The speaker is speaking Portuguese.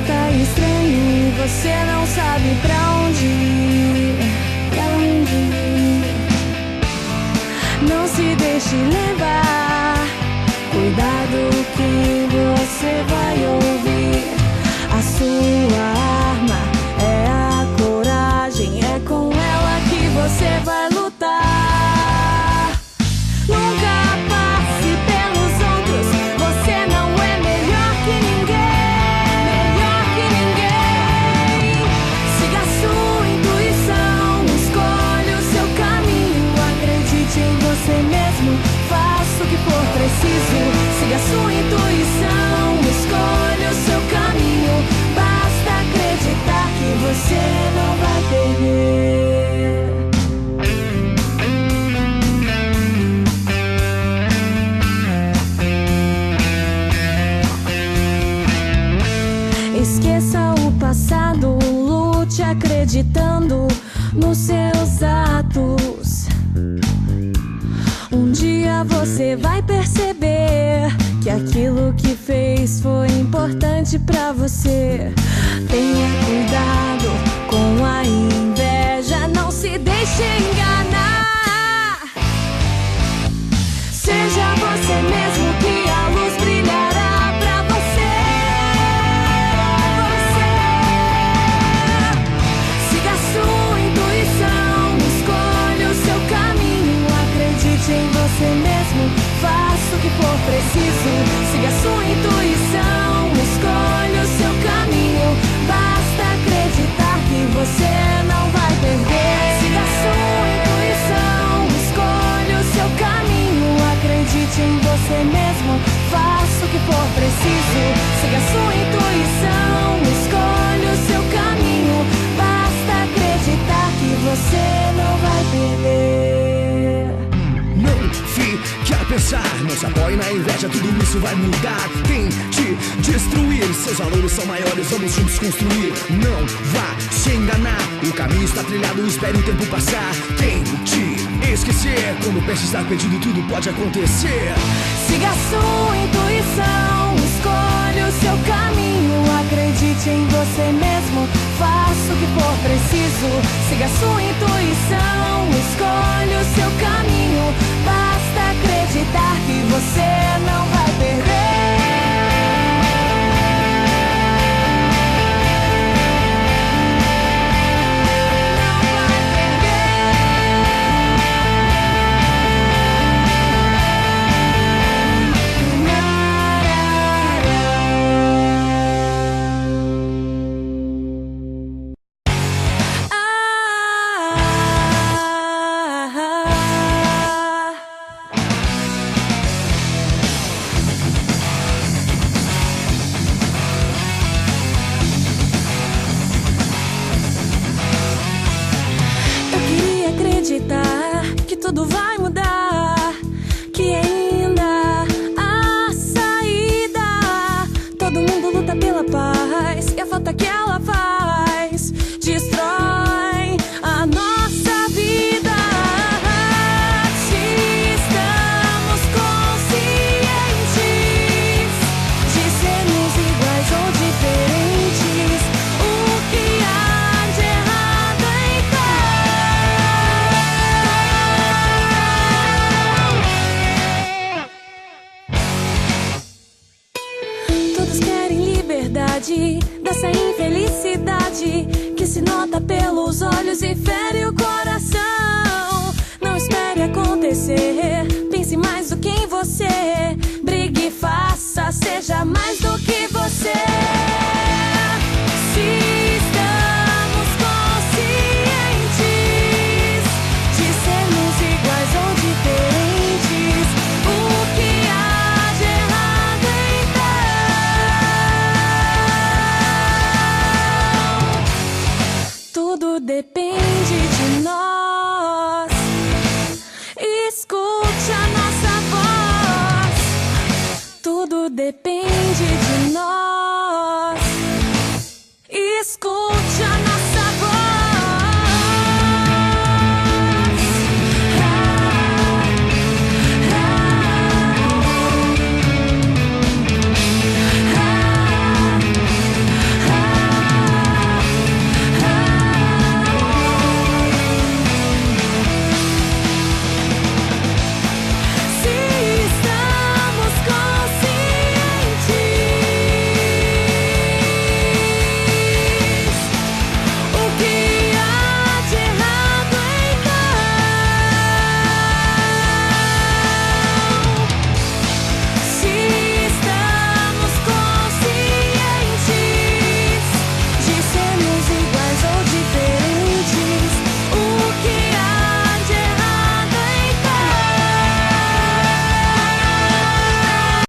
tá estranho e você não sabe pra onde ir, Não se deixe levar, cuidado que você vai ouvir. A sua arma é a coragem, é com ela que você vai lutar. Nunca passe pelos outros, você não é melhor que ninguém. Siga a sua intuição, escolha o seu caminho, acredite em você mesmo, faça o que for preciso. Siga a sua intuição, escolha o seu caminho, basta acreditar que você não vai perder. Esqueça o passado, lute acreditando nos seus atos. Um dia você vai perceber que aquilo que fez foi importante pra você. Tenha cuidado com a inveja, não se deixe enganar. Seja você mesmo que a luz brilhará pra você. Siga a sua intuição, escolha o seu caminho, acredite em você mesmo, faça o que for preciso. Siga a sua intuição, escolha o seu caminho, basta acreditar que você não vai perder. Siga a sua intuição, escolha o seu caminho, acredite em você mesmo, faça o que for preciso. Siga a sua intuição, escolha o seu caminho, basta acreditar que você não vai perder. Não fique a pensar, não se apoie na inveja, tudo isso vai mudar. Tente destruir, seus valores são maiores, vamos juntos construir. Não vá se enganar, o caminho está trilhado, espere o tempo passar. Tente esquecer, quando pensa estar perdido, tudo pode acontecer. Siga a sua intuição, escolha o seu caminho, acredite em você mesmo, faça o que for preciso. Siga a sua intuição, escolha o seu caminho, basta acreditar que você não vai perder. Que tudo vai mudar, que ainda há saída. Todo mundo luta pela paz e a falta que ela faz destrói a nossa vida. Se estamos conscientes de sermos iguais ou diferentes, o que há de errado então? Todos querem liberdade dessa infelicidade que se nota pelos olhos e fere o coração. Não espere acontecer, pense mais do que em você. Brigue e faça, seja mais do que você. Se estamos conscientes de sermos iguais ou diferentes, o que há de errado então? Tudo depende de nós. Escute a nossa voz. Tudo depende de nós. Escute.